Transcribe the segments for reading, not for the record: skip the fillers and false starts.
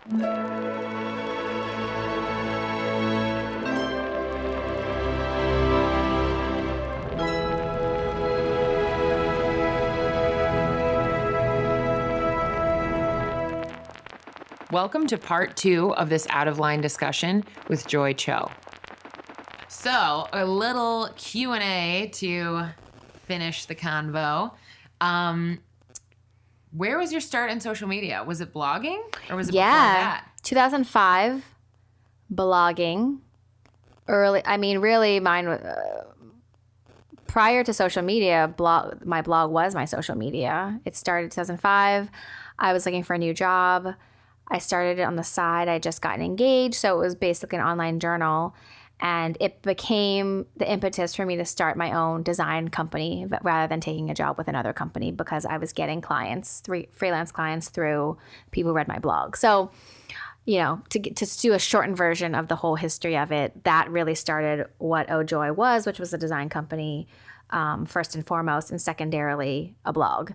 Welcome to part 2 of this Out of Line discussion with Joy Cho. So, a little Q&A to finish the convo. Where was your start in social media? Was it blogging or was it before that? 2005, blogging. Really mine prior to social media, my blog was my social media. It started 2005. I was looking for a new job. I started it on the side. I had just gotten engaged, so it was basically an online journal. And it became the impetus for me to start my own design company rather than taking a job with another company, because I was getting clients, freelance clients, through people who read my blog. So, to do a shortened version of the whole history of it, that really started what Oh Joy was, which was a design company, first and foremost, and secondarily a blog.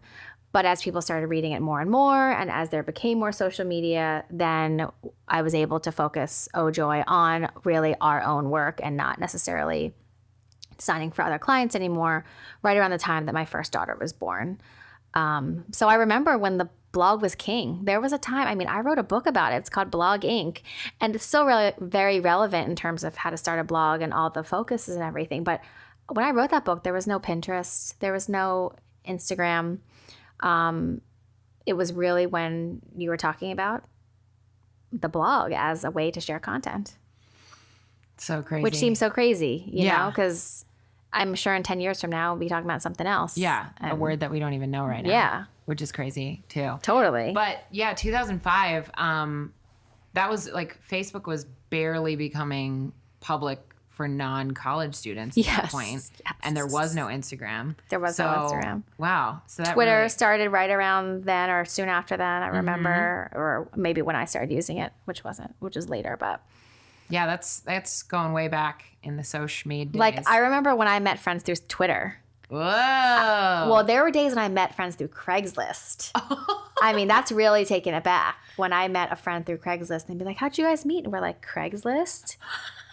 But as people started reading it more and more, and as there became more social media, then I was able to focus Oh Joy on really our own work and not necessarily signing for other clients anymore, right around the time that my first daughter was born. So I remember when the blog was king. There was a time, I wrote a book about it. It's called Blog Inc. And it's still really very relevant in terms of how to start a blog and all the focuses and everything. But when I wrote that book, there was no Pinterest. There was no Instagram. It was really when you were talking about the blog as a way to share content. So crazy. Which seems so crazy, you know, because I'm sure in 10 years from now, we'll be talking about something else. Yeah, a word that we don't even know right now. Yeah. Which is crazy, too. Totally. But, 2005, that was like Facebook was barely becoming public for non-college students at that point. Yes. And there was no Instagram. There was no Instagram. Wow. So that Twitter started right around then or soon after that, I remember, or maybe when I started using it, which was later, but. Yeah, that's going way back in the social media days. Like, I remember when I met friends through Twitter. Whoa. Well, there were days when I met friends through Craigslist. That's really taking it back. When I met a friend through Craigslist, they'd be like, how'd you guys meet? And we're like, Craigslist?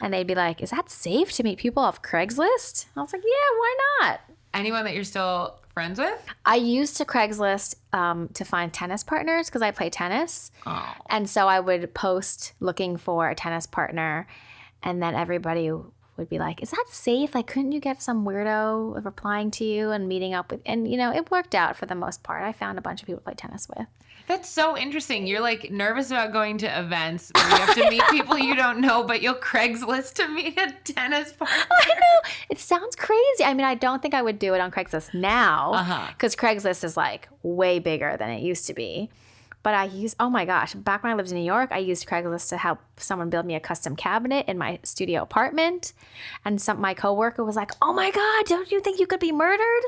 And they'd be like, is that safe to meet people off Craigslist? I was like, yeah, why not? Anyone that you're still friends with? I used to Craigslist to find tennis partners because I play tennis. Oh. And so I would post looking for a tennis partner, and then everybody would be like, is that safe? Like, couldn't you get some weirdo replying to you and meeting up with? And, it worked out for the most part. I found a bunch of people to play tennis with. That's so interesting. You're like nervous about going to events where you have to meet people you don't know, but you'll Craigslist to meet a tennis partner. I know. It sounds crazy. I don't think I would do it on Craigslist now because Craigslist is like way bigger than it used to be. But oh my gosh, back when I lived in New York, I used Craigslist to help someone build me a custom cabinet in my studio apartment. And my coworker was like, oh my God, don't you think you could be murdered?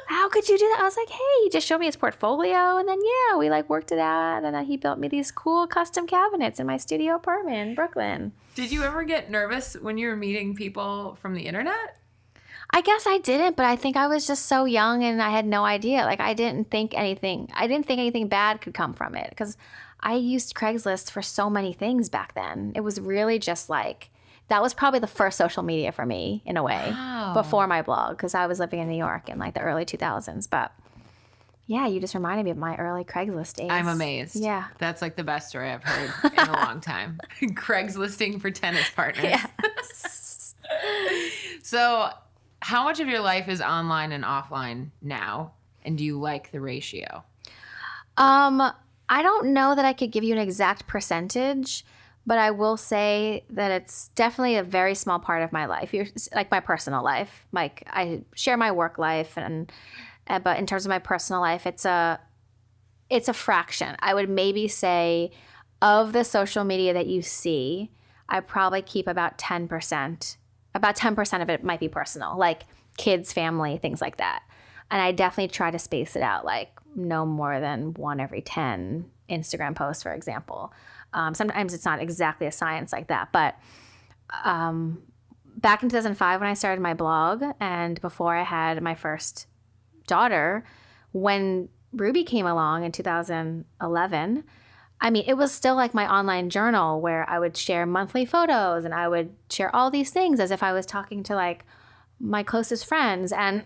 How could you do that? I was like, hey, he just showed me his portfolio. And then, we worked it out. And then he built me these cool custom cabinets in my studio apartment in Brooklyn. Did you ever get nervous when you were meeting people from the internet? I guess I didn't, but I think I was just so young and I had no idea. Like, I didn't think anything bad could come from it because I used Craigslist for so many things back then. It was really just like, that was probably the first social media for me in a way before my blog, because I was living in New York in like the early 2000s. But yeah, you just reminded me of my early Craigslist days. I'm amazed. Yeah. That's like the best story I've heard in a long time. Craiglisting for tennis partners. Yes. So, how much of your life is online and offline now? And do you like the ratio? I don't know that I could give you an exact percentage, but I will say that it's definitely a very small part of my life. Like my personal life. Like, I share my work life, but in terms of my personal life, it's a fraction. I would maybe say of the social media that you see, I probably keep about 10%. About 10% of it might be personal, like kids, family, things like that. And I definitely try to space it out, like no more than 1 every 10 Instagram posts, for example. Sometimes it's not exactly a science like that. But back in 2005 when I started my blog and before I had my first daughter, when Ruby came along in 2011, I mean, it was still like my online journal where I would share monthly photos and I would share all these things as if I was talking to like my closest friends. And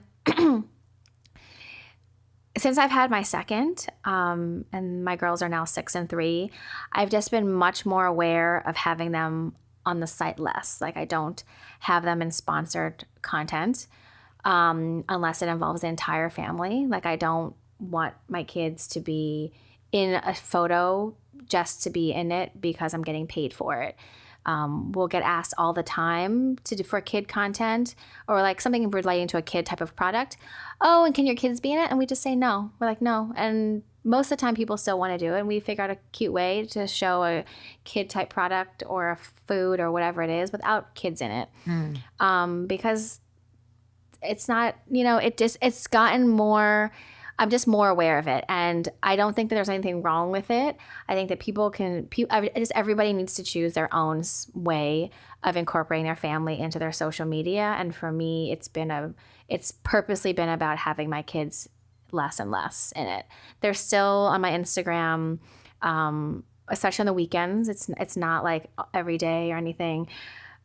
since I've had my second, and my girls are now 6 and 3, I've just been much more aware of having them on the site less. Like I don't have them in sponsored content unless it involves the entire family. Like I don't want my kids to be in a photo just to be in it because I'm getting paid for it. We'll get asked all the time for kid content or like something relating to a kid type of product. Oh, and can your kids be in it? And we just say no. We're like, no. And most of the time people still want to do it. And we figure out a cute way to show a kid type product or a food or whatever it is without kids in it. Because it's not, it's gotten more, I'm just more aware of it. And I don't think that there's anything wrong with it. I think that everybody needs to choose their own way of incorporating their family into their social media. And for me, it's purposely been about having my kids less and less in it. They're still on my Instagram, especially on the weekends. It's not like every day or anything.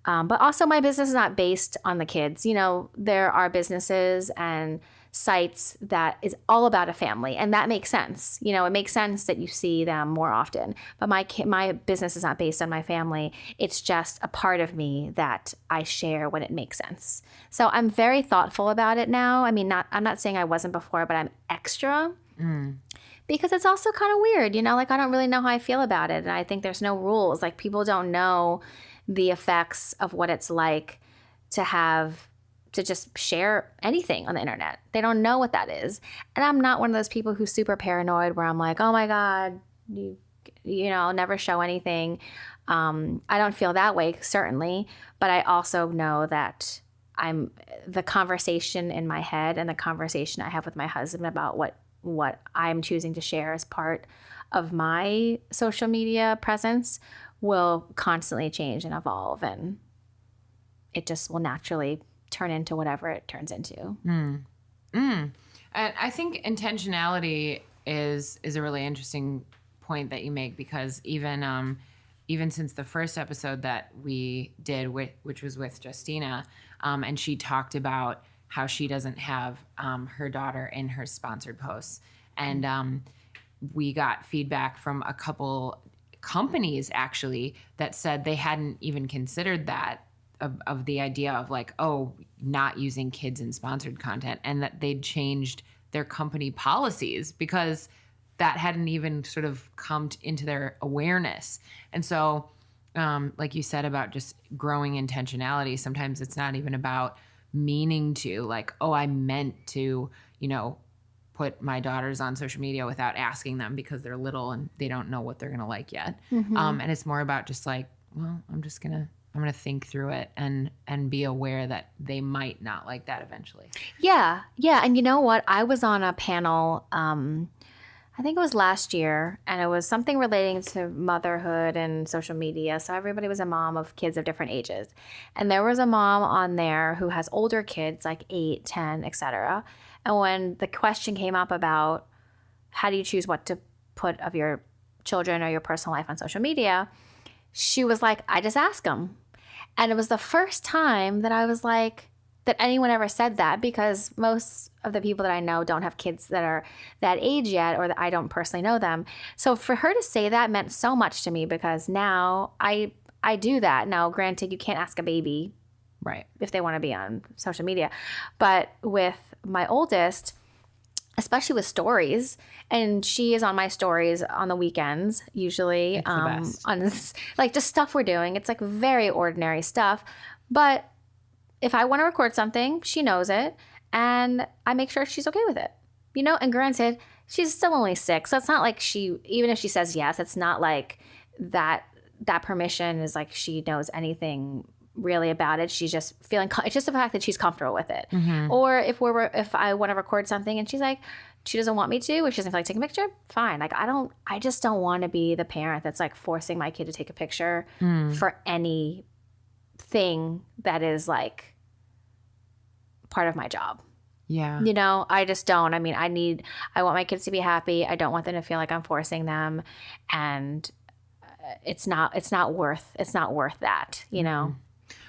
But also my business is not based on the kids. There are businesses and sites that is all about a family, and that makes sense. It makes sense that you see them more often. But my business is not based on my family. It's just a part of me that I share when it makes sense. So I'm very thoughtful about it now. I mean, I'm not saying I wasn't before, but I'm extra. Because it's also kind of weird, like I don't really know how I feel about it. And I think there's no rules. Like people don't know the effects of what it's like to just share anything on the internet. They don't know what that is. And I'm not one of those people who's super paranoid where I'm like, oh my God, I'll never show anything. I don't feel that way, certainly. But I also know that the conversation in my head and the conversation I have with my husband about what I'm choosing to share as part of my social media presence will constantly change and evolve, and it just will naturally turn into whatever it turns into. And I think intentionality is a really interesting point that you make, because even since the first episode that we did, which was with Justina, and she talked about how she doesn't have her daughter in her sponsored posts, and we got feedback from a couple companies actually that said they hadn't even considered that of the idea of like, not using kids in sponsored content, and that they'd changed their company policies because that hadn't even sort of come into their awareness. And so, like you said about just growing intentionality, sometimes it's not even about meaning to, like, I meant to, put my daughters on social media without asking them because they're little and they don't know what they're going to like yet. And it's more about just like, well, I'm going to think through it and be aware that they might not like that eventually. Yeah. Yeah. And you know what? I was on a panel, I think it was last year, and it was something relating to motherhood and social media. So everybody was a mom of kids of different ages. And there was a mom on there who has older kids, like 8, 10, etc. And when the question came up about how do you choose what to put of your children or your personal life on social media, she was like, I just ask them. And it was the first time that I was like, that anyone ever said that, because most of the people that I know don't have kids that are that age yet, or that I don't personally know them. So for her to say that meant so much to me, because now I do that. Now, granted, you can't ask a baby right if they want to be on social media. But with my oldest, especially with stories, and she is on my stories on the weekends usually, on this, like just stuff we're doing. It's like very ordinary stuff. But if I want to record something, she knows it, and I make sure she's okay with it. And granted, she's still only 6, so it's not like even if she says yes, it's not like that permission is like she knows anything really about it. She's just feeling, it's just the fact that she's comfortable with it. Or if I want to record something and she's like, she doesn't want me to, or she doesn't feel like taking a picture, fine. Like I just don't want to be the parent that's like forcing my kid to take a picture for anything that is like part of my job. Yeah. You know, I just don't. I mean, I want my kids to be happy. I don't want them to feel like I'm forcing them. And it's not worth that, you know?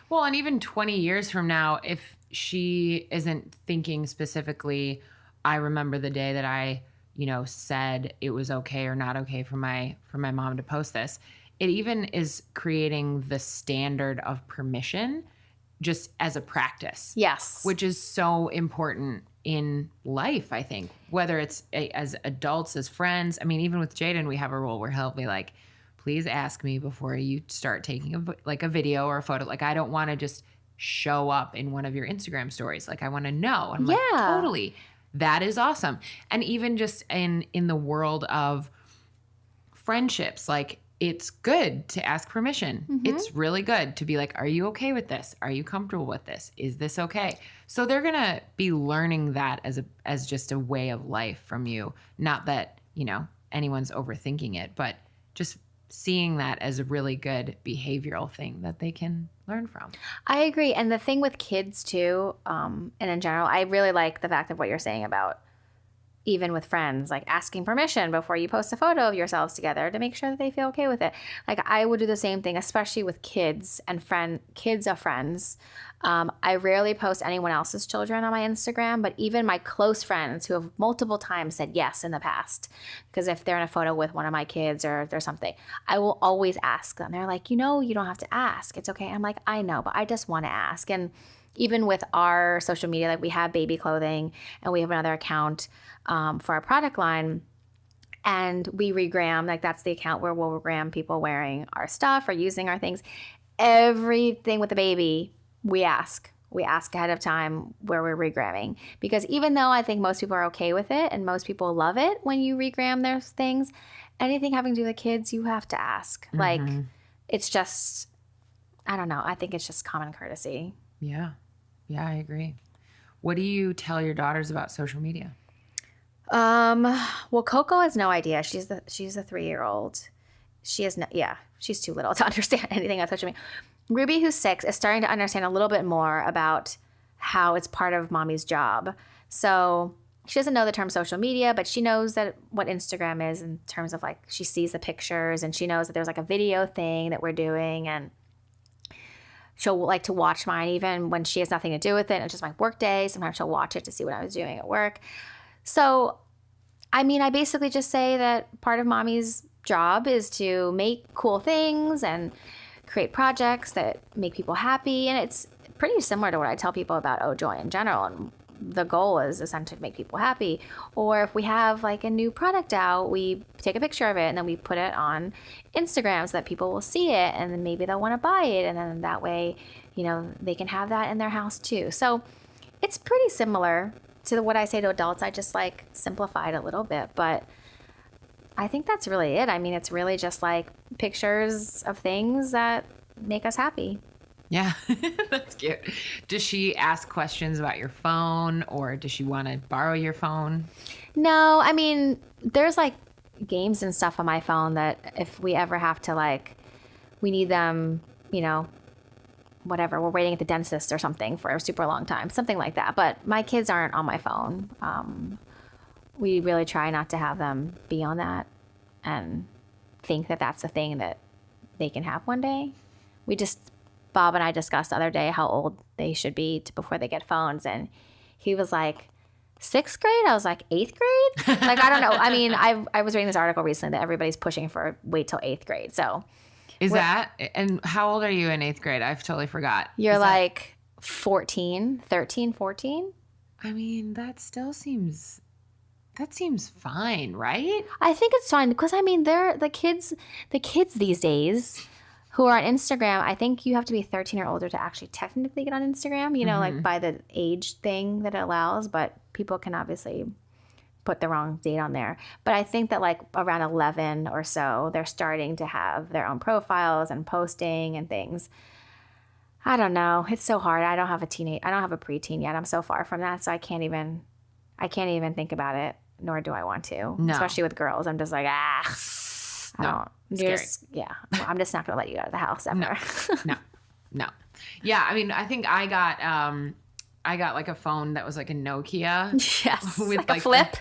Well, and even 20 years from now, if she isn't thinking specifically, I remember the day that I, said it was okay or not okay for my mom to post this, it even is creating the standard of permission just as a practice. Yes. Which is so important in life, I think, whether it's as adults, as friends. I mean, even with Jaden, we have a rule where he'll be like, please ask me before you start taking a video or a photo. Like, I don't want to just show up in one of your Instagram stories. Like, I want to know. I'm like, totally. That is awesome. And even just in the world of friendships, like, it's good to ask permission. It's really good to be like, are you okay with this? Are you comfortable with this? Is this okay? So they're going to be learning that as just a way of life from you. Not that, anyone's overthinking it, but just seeing that as a really good behavioral thing that they can learn from. I agree. And the thing with kids too, and in general, I really like the fact of what you're saying about even with friends, like asking permission before you post a photo of yourselves together to make sure that they feel okay with it. Like I would do the same thing, especially with kids and kids of friends. I rarely post anyone else's children on my Instagram, but even my close friends who have multiple times said yes in the past, because if they're in a photo with one of my kids or there's something, I will always ask them. They're like, you don't have to ask. It's okay. I'm like, I know, but I just want to ask. And even with our social media, like we have baby clothing and we have another account for our product line, and we regram, like that's the account where we'll regram people wearing our stuff or using our things. Everything with the baby, we ask ahead of time where we're regramming, because even though I think most people are okay with it and most people love it when you regram their things, anything having to do with kids, you have to ask. Like it's just, I don't know. I think it's just common courtesy. Yeah. Yeah, I agree. What do you tell your daughters about social media? Well, Coco has no idea. She's a 3-year-old. She's too little to understand anything on social media. Ruby, who's 6, is starting to understand a little bit more about how it's part of mommy's job. So she doesn't know the term social media, but she knows that what Instagram is in terms of like, she sees the pictures and she knows that there's like a video thing that we're doing, and she'll like to watch mine even when she has nothing to do with it. It's just my work day. Sometimes she'll watch it to see what I was doing at work. So, I mean, I basically just say that part of mommy's job is to make cool things and create projects that make people happy. And it's pretty similar to what I tell people about OJoy in general. And the goal is essentially to make people happy. Or if we have like a new product out, we take a picture of it and then we put it on Instagram so that people will see it and then maybe they'll want to buy it. And then that way, they can have that in their house too. So it's pretty similar to what I say to adults. I just like simplified a little bit, but I think that's really it. I mean, it's really just like pictures of things that make us happy. Yeah, that's cute. Does she ask questions about your phone, or does she want to borrow your phone? No, I mean, there's like games and stuff on my phone that if we ever have to we need them, whatever, we're waiting at the dentist or something for a super long time, something like that. But my kids aren't on my phone. We really try not to have them be on that and think that that's the thing that they can have one day. Bob and I discussed the other day how old they should be before they get phones. And he was like, 6th grade? I was like, 8th grade? Like, I don't know. I mean, I was reading this article recently that everybody's pushing for wait till 8th grade. So and how old are you in 8th grade? I've totally forgot. You're like 14, 13, 14. I mean, that seems fine, right? I think it's fine because I mean, they're the kids these days who are on Instagram. I think you have to be 13 or older to actually technically get on Instagram, like by the age thing that it allows, but people can obviously put the wrong date on there. But I think that like around 11 or so, they're starting to have their own profiles and posting and things. I don't know. It's so hard. I don't have a preteen yet. I'm so far from that. So I can't even think about it, nor do I want to. No. Especially with girls. I'm just like, I don't. I'm just not going to let you out of the house ever. No. Yeah. I mean, I think I got I got like a phone that was like a Nokia. Yes. With like a flip.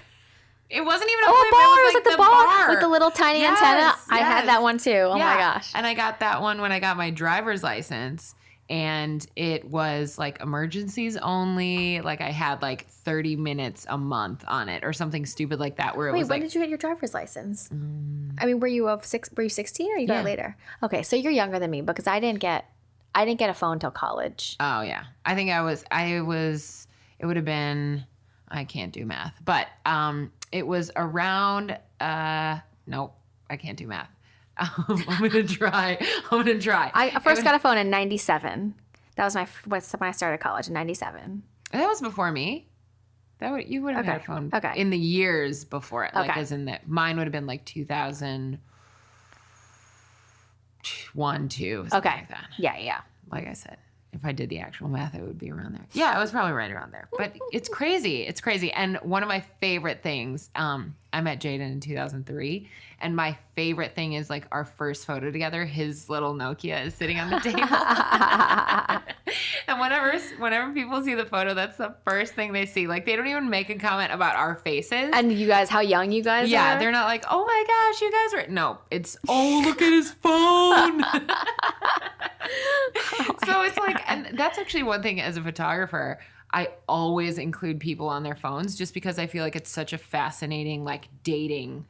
It wasn't even a Oh, flip. a bar. It was like like the bar with the little tiny antenna. I had that one too. Oh my gosh. And I got that one when I got my driver's license. And it was like emergencies only. Like I had like 30 minutes a month on it or something stupid like that. Where it Wait, was when like, did you get your driver's license? I mean, were you 16 or you got it later? Okay, so you're younger than me because I didn't get a phone till college. oh yeah, I think I was. It would have been. I can't do math, but it was around. Nope, I can't do math. I'm gonna try. I first got a phone in 97. That was when I started college in 97. That was before me. You would have had a phone in the years before it. Like as in that mine would have been like 2001, 2, something like that. Yeah. Like I said, if I did the actual math, it would be around there. Yeah, it was probably right around there. But it's crazy. It's crazy. And one of my favorite things, I met Jaden in 2003. And my favorite thing is like our first photo together, his little Nokia is sitting on the table. And whenever people see the photo, that's the first thing they see. Like they don't even make a comment about our faces. And you guys, how young you guys are? Yeah, they're not like, oh my gosh, you guys are. No, it's, oh, look at his phone. So it's like, and that's actually one thing as a photographer, I always include people on their phones just because I feel like it's such a fascinating like dating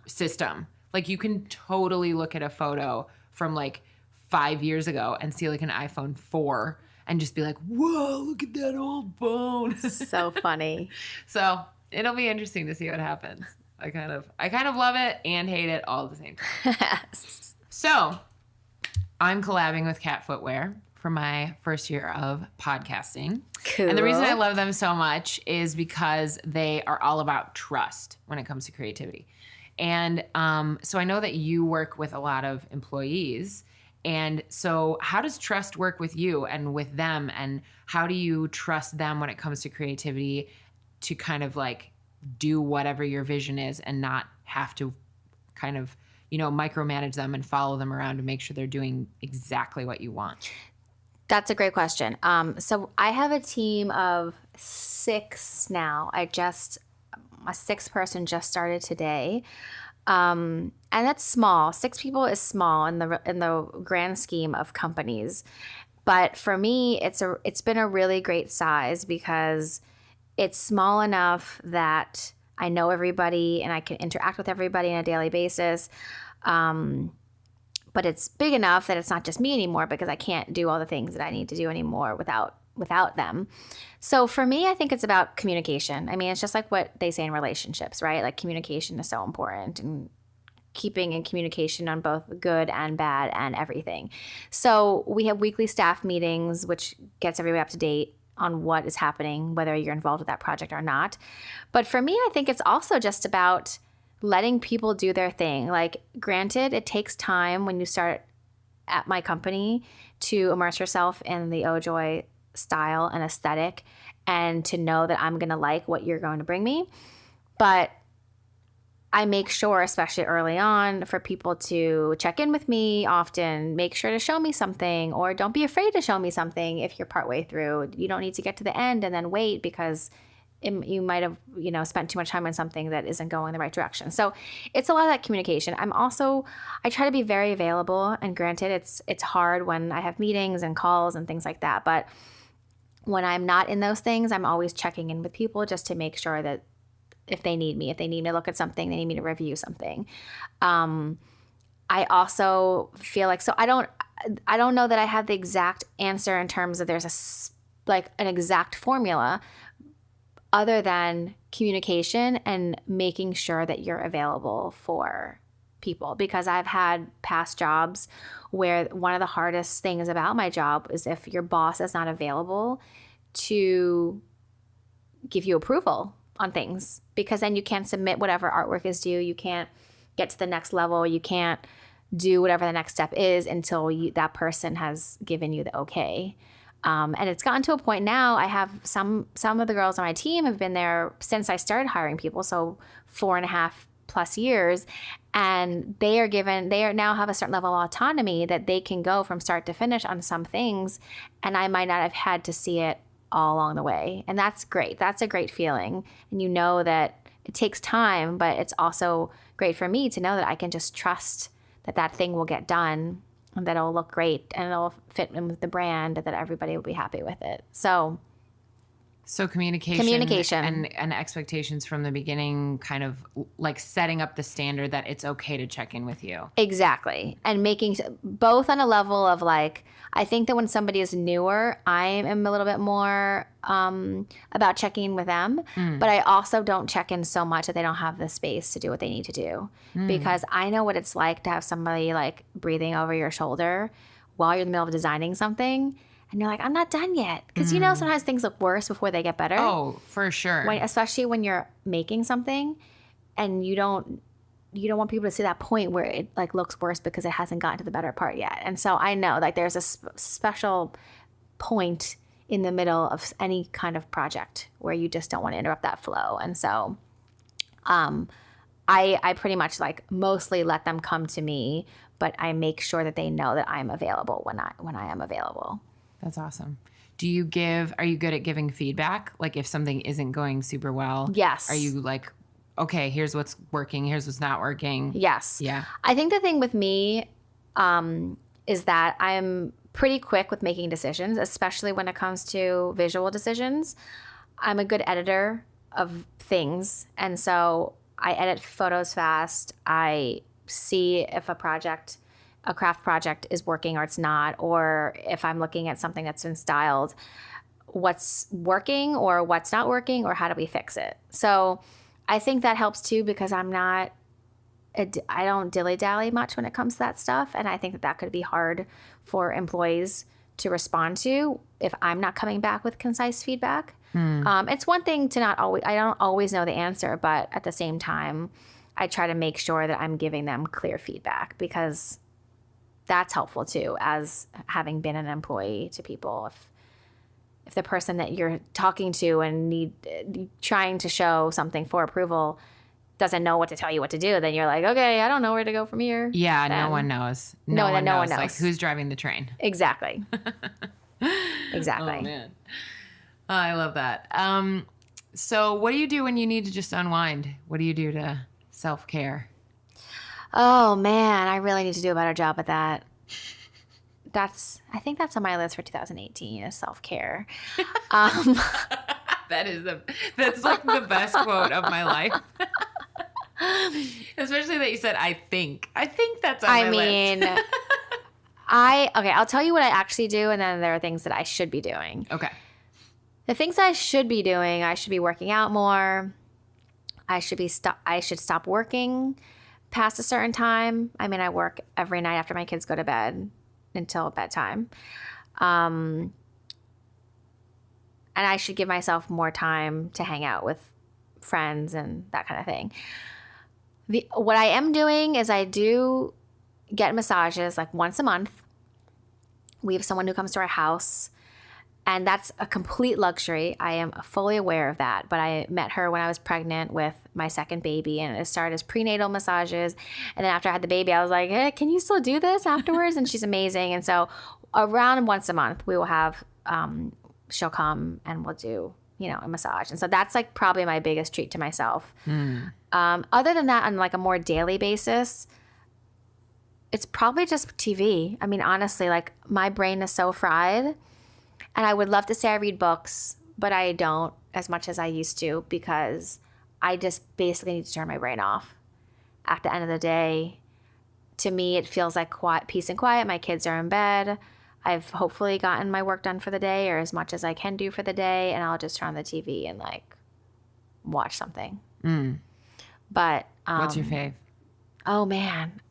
system. Like you can totally look at a photo from like 5 years ago and see like an iPhone 4 and just be like, whoa, look at that old phone. So funny. So it'll be interesting to see what happens. I kind of love it and hate it all at the same time. So I'm collabing with Cat Footwear for my first year of podcasting. Cool. And the reason I love them so much is because they are all about trust when it comes to creativity. And so I know that you work with a lot of employees. And so how does trust work with you and with them? And how do you trust them when it comes to creativity to kind of like do whatever your vision is and not have to kind of, micromanage them and follow them around to make sure they're doing exactly what you want? That's a great question. So I have a team of 6 now. A 6th person just started today. And that's small. 6 people is small in the grand scheme of companies. But for me, it's been a really great size because it's small enough that I know everybody and I can interact with everybody on a daily basis. But it's big enough that it's not just me anymore because I can't do all the things that I need to do anymore without them. So for me, I think it's about communication. I mean, it's just like what they say in relationships, right? Like communication is so important and keeping in communication on both good and bad and everything. So we have weekly staff meetings, which gets everybody up to date on what is happening, whether you're involved with that project or not. But for me, I think it's also just about letting people do their thing. Like, granted, it takes time when you start at my company to immerse yourself in the Ojoy style and aesthetic and to know that I'm going to like what you're going to bring me. But I make sure, especially early on, for people to check in with me often, make sure to show me something, or don't be afraid to show me something if you're partway through. You don't need to get to the end and then wait because you might have, spent too much time on something that isn't going the right direction. So it's a lot of that communication. I try to be very available, and granted, it's hard when I have meetings and calls and things like that. But when I'm not in those things, I'm always checking in with people just to make sure that if they need me to look at something, they need me to review something. I also feel like, so I don't know that I have the exact answer in terms of there's an exact formula, other than communication and making sure that you're available for people. Because I've had past jobs where one of the hardest things about my job is if your boss is not available to give you approval on things, because then you can't submit whatever artwork is due. You can't get to the next level. You can't do whatever the next step is until that person has given you the okay. And it's gotten to a point now, I have some of the girls on my team have been there since I started hiring people, so 4.5+ years, and they now have a certain level of autonomy that they can go from start to finish on some things, and I might not have had to see it all along the way. And that's great. That's a great feeling. And you know that it takes time, but it's also great for me to know that I can just trust that that thing will get done and that it'll look great and it'll fit in with the brand, that everybody will be happy with it. So communication and expectations from the beginning, kind of like setting up the standard that it's okay to check in with you. Exactly. And making both on a level of like, I think that when somebody is newer, I am a little bit more about checking in with them. But I also don't check in so much that they don't have the space to do what they need to do. Because I know what it's like to have somebody like breathing over your shoulder while you're in the middle of designing something. And you're like, I'm not done yet. Because you know sometimes things look worse before they get better. Oh, for sure. Especially when you're making something and you don't want people to see that point where it like looks worse because it hasn't gotten to the better part yet. And so I know like there's a special point in the middle of any kind of project where you just don't want to interrupt that flow. And so I pretty much like mostly let them come to me, but I make sure that they know that I'm available when I am available. That's awesome. Are you good at giving feedback? Like if something isn't going super well? Yes. Are you like, okay, here's what's working, here's what's not working? Yes. Yeah. I think the thing with me is that I'm pretty quick with making decisions, especially when it comes to visual decisions. I'm a good editor of things. And so I edit photos fast. I see if a craft project is working or it's not, or if I'm looking at something that's been styled, what's working or what's not working, or how do we fix it? So I think that helps too, because I don't dilly-dally much when it comes to that stuff. And I think that could be hard for employees to respond to if I'm not coming back with concise feedback. It's one thing to I don't always know the answer, but at the same time, I try to make sure that I'm giving them clear feedback, because that's helpful too, as having been an employee to people. If the person that you're talking to and trying to show something for approval doesn't know what to tell you what to do, then you're like, okay, I don't know where to go from here. Yeah, then no one knows. No one knows. Like who's driving the train. Exactly. Exactly. Oh man, I love that. So what do you do when you need to just unwind? What do you do to self-care? Oh man, I really need to do a better job at that. I think that's on my list for 2018 is self-care. That's like the best quote of my life. Especially that you said, I think that's on my list. I'll tell you what I actually do, and then there are things that I should be doing. Okay. The things I should be doing, I should be working out more. I should stop working past a certain time. I mean, I work every night after my kids go to bed until bedtime. And I should give myself more time to hang out with friends and that kind of thing. What I am doing is I do get massages like once a month. We have someone who comes to our house, and that's a complete luxury. I am fully aware of that. But I met her when I was pregnant with my second baby, and it started as prenatal massages. And then after I had the baby, I was like, hey, can you still do this afterwards? And she's amazing. And so around once a month, we will have, she'll come and we'll do, a massage. And so that's like probably my biggest treat to myself. Other than that, on like a more daily basis, it's probably just TV. I mean, honestly, like my brain is so fried. And I would love to say I read books, but I don't as much as I used to, because I just basically need to turn my brain off. At the end of the day, to me, it feels like peace and quiet. My kids are in bed. I've hopefully gotten my work done for the day, or as much as I can do for the day, and I'll just turn on the TV and like watch something. But what's your fave? Oh man,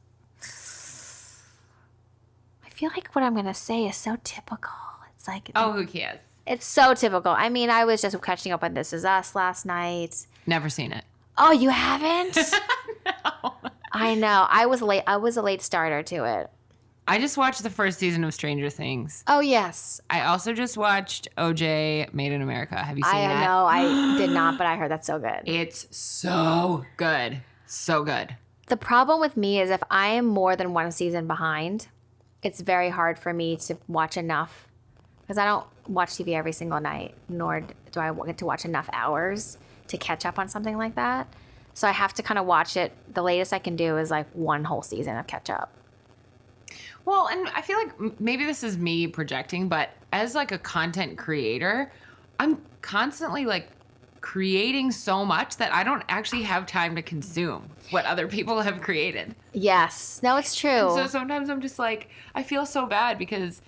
I feel like what I'm gonna say is so typical. It's like, who cares? It's so typical. I mean, I was just catching up on This Is Us last night. Never seen it. Oh, you haven't? No. I know. I was late. I was a late starter to it. I just watched the first season of Stranger Things. Oh, yes. I also just watched OJ Made in America. Have you seen that? I know. I did not, but I heard that's so good. It's so good. So good. The problem with me is if I am more than one season behind, it's very hard for me to watch enough because I don't watch TV every single night, nor do I get to watch enough hours to catch up on something like that. So I have to kind of watch it. The latest I can do is like one whole season of catch up. Well, and I feel like maybe this is me projecting, but as like a content creator, I'm constantly like creating so much that I don't actually have time to consume what other people have created. Yes. No, it's true. And so sometimes I'm just like, I feel so bad because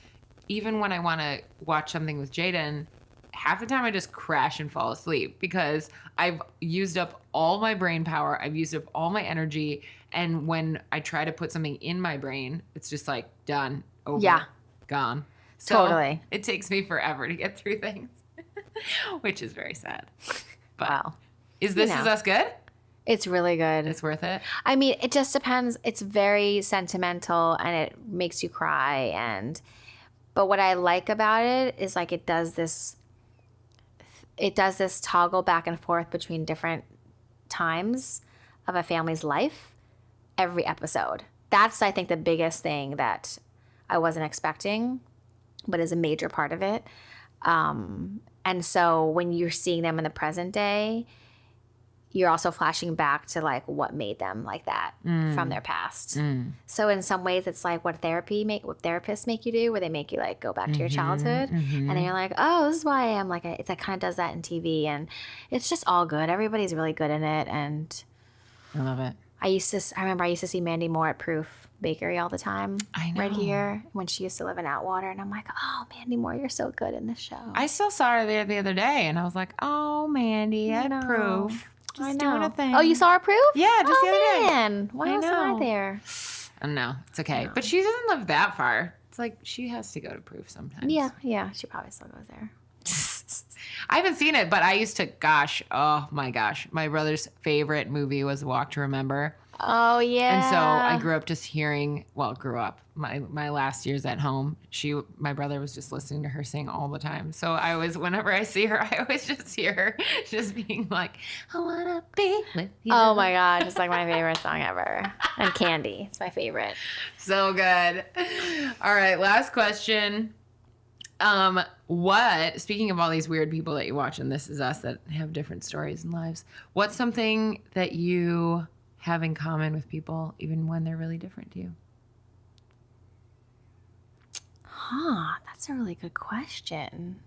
even when I want to watch something with Jaden, half the time I just crash and fall asleep because I've used up all my brain power. I've used up all my energy. And when I try to put something in my brain, it's just like done, over, gone. So Totally. It takes me forever to get through things, which is very sad. But Wow. Is This Is Us good? It's really good. It's worth it? I mean, it just depends. It's very sentimental and it makes you cry. But what I like about it is like it does this toggle back and forth between different times of a family's life every episode. That's, I think, the biggest thing that I wasn't expecting, but is a major part of it. And so when you're seeing them in the present day, you're also flashing back to like what made them like that from their past. So in some ways it's like what therapists make you do, where they make you like go back to your childhood and then you're like, oh, this is why I am like it kind of does that in TV, and it's just all good. Everybody's really good in it, and I love it. I remember I used to see Mandy Moore at Proof Bakery all the time. I know. Right here when she used to live in Atwater, and I'm like, oh, Mandy Moore, you're so good in this show. I still saw her there the other day and I was like, oh, Mandy at Proof. Just doing a thing. Oh, you saw her Proof? Yeah, just the other day. Man, why wasn't I there? I know. It's okay. But she doesn't live that far. It's like she has to go to Proof sometimes. Yeah, she probably still goes there. I haven't seen it, but I used to, oh my gosh. My brother's favorite movie was Walk to Remember. Oh, yeah. And so I grew up just my last years at home, my brother was just listening to her sing all the time. So whenever I see her, I always just hear her just being like, I want to be with you. Oh my God. It's like my favorite song ever. And Candy. It's my favorite. So good. All right. Last question. Speaking of all these weird people that you watch in This Is Us that have different stories and lives, what's something that you have in common with people even when they're really different to you? That's a really good question.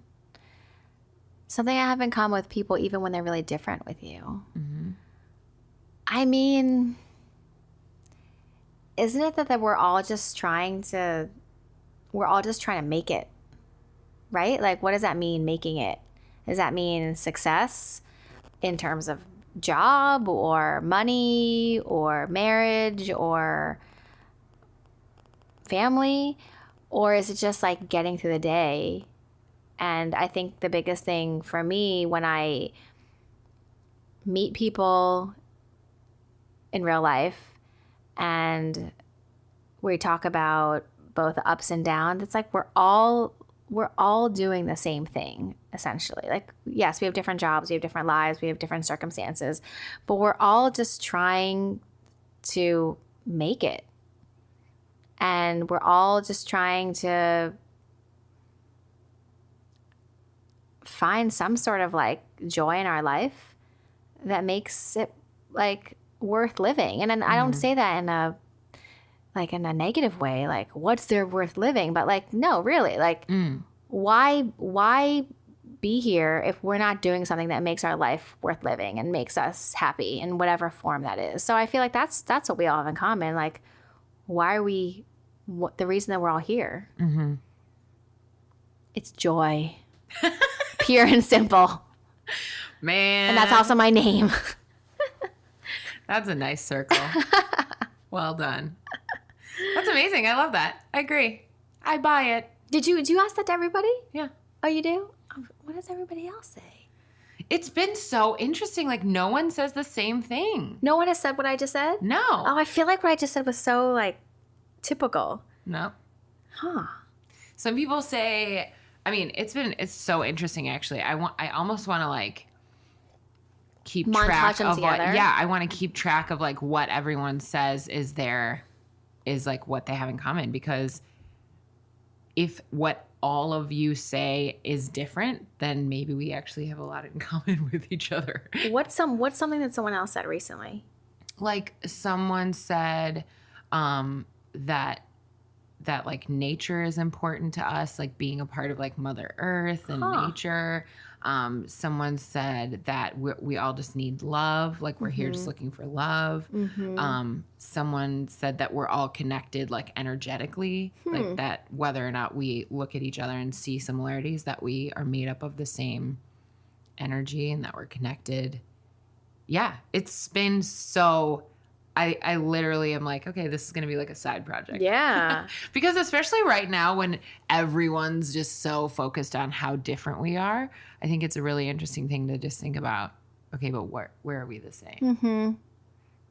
Something I have in common with people even when they're really different with you. Mm-hmm. I mean, isn't it that we're all just trying to make it, right? Like, what does that mean, making it? Does that mean success in terms of job or money or marriage or family? Or is it just like getting through the day? And I think the biggest thing for me when I meet people in real life and we talk about both the ups and downs, it's like we're all doing the same thing, essentially. Like, yes, we have different jobs, we have different lives, we have different circumstances, but we're all just trying to make it. And we're all just trying to find some sort of like joy in our life that makes it like worth living. And I don't say that in a negative way, like what's there worth living, but like, no, really, like why be here if we're not doing something that makes our life worth living and makes us happy in whatever form that is? So I feel like that's what we all have in common. Like, why are we, the reason that we're all here? Mm-hmm. It's joy. Pure and simple. Man. And that's also my name. That's a nice circle. Well done. That's amazing. I love that. I agree. I buy it. Did you ask that to everybody? Yeah. Oh, you do? What does everybody else say? It's been so interesting. Like, no one says the same thing. No one has said what I just said? No. Oh, I feel like what I just said was so, like, typical. No. Huh. Some people say, I mean, it's so interesting, actually. I almost want to, like, keep track of what, I want to keep track of, like, what everyone says is like what they have in common, because if what all of you say is different, then maybe we actually have a lot in common with each other. What's something that someone else said recently? Like someone said that like nature is important to us, like being a part of like Mother Earth and nature. Someone said that we all just need love, like we're here just looking for love. Someone said that we're all connected, like energetically, like that whether or not we look at each other and see similarities, that we are made up of the same energy and that we're connected. Yeah, it's been so... I literally am like, okay, this is going to be like a side project. Yeah. Because especially right now when everyone's just so focused on how different we are, I think it's a really interesting thing to just think about, okay, but where are we the same?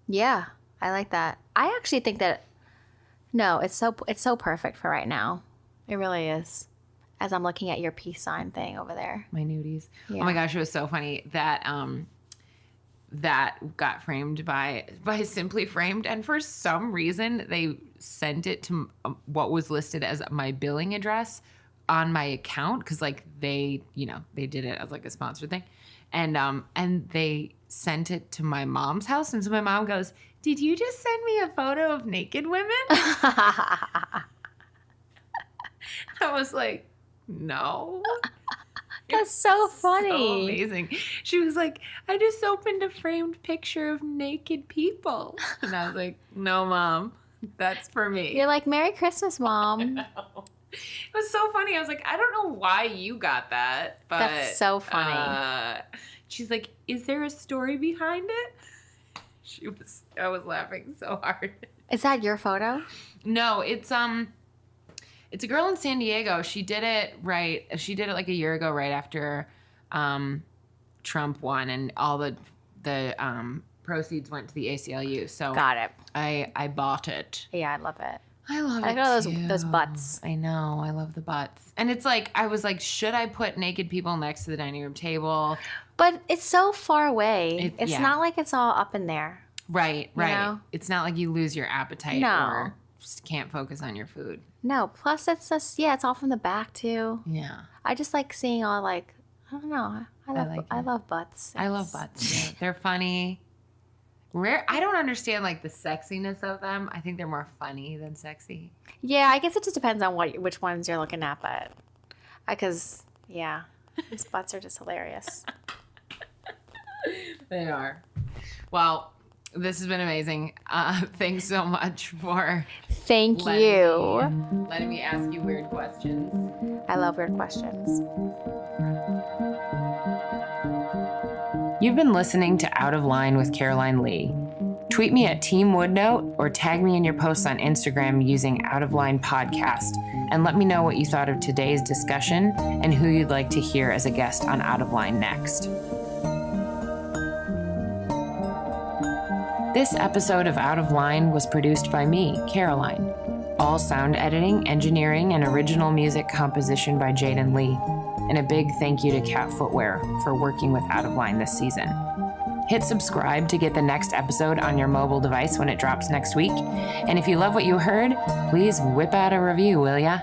Yeah, I like that. I actually think that, no, it's so perfect for right now. It really is. As I'm looking at your peace sign thing over there. My nudies. Yeah. Oh my gosh, it was so funny that that got framed by Simply Framed, and for some reason they sent it to what was listed as my billing address on my account, because like they did it as like a sponsored thing, and they sent it to my mom's house, and so my mom goes, "Did you just send me a photo of naked women?" I was like, no. That's so funny. So amazing. She was like, I just opened a framed picture of naked people. And I was like, no, Mom, that's for me. You're like, Merry Christmas, Mom. It was so funny. I was like, I don't know why you got that, but that's so funny. She's like, is there a story behind it? I was laughing so hard. Is that your photo? No, it's a girl in San Diego. She did it like a year ago, right after Trump won, and all the proceeds went to the ACLU. So got it. I bought it. Yeah, I love it. I love I it. like all too. those butts. I know. I love the butts. And it's like, I was like, should I put naked people next to the dining room table? But it's so far away. It's yeah. not like it's all up in there. Right. You know? It's not like you lose your appetite or just can't focus on your food. No. Plus, it's just it's all from the back too. Yeah. I just like seeing all like, I don't know. I love butts. I love butts too. They're funny. Rare. I don't understand like the sexiness of them. I think they're more funny than sexy. Yeah, I guess it just depends on which ones you're looking at, but because these butts are just hilarious. They are. Well, this has been amazing. Thanks so much for letting me ask you weird questions. I love weird questions. You've been listening to Out of Line with Caroline Lee. Tweet me at Team Woodnote or tag me in your posts on Instagram using Out of Line Podcast, and let me know what you thought of today's discussion and who you'd like to hear as a guest on Out of Line next. This episode of Out of Line was produced by me, Caroline. All sound editing, engineering, and original music composition by Jaden Lee. And a big thank you to Cat Footwear for working with Out of Line this season. Hit subscribe to get the next episode on your mobile device when it drops next week. And if you love what you heard, please whip out a review, will ya?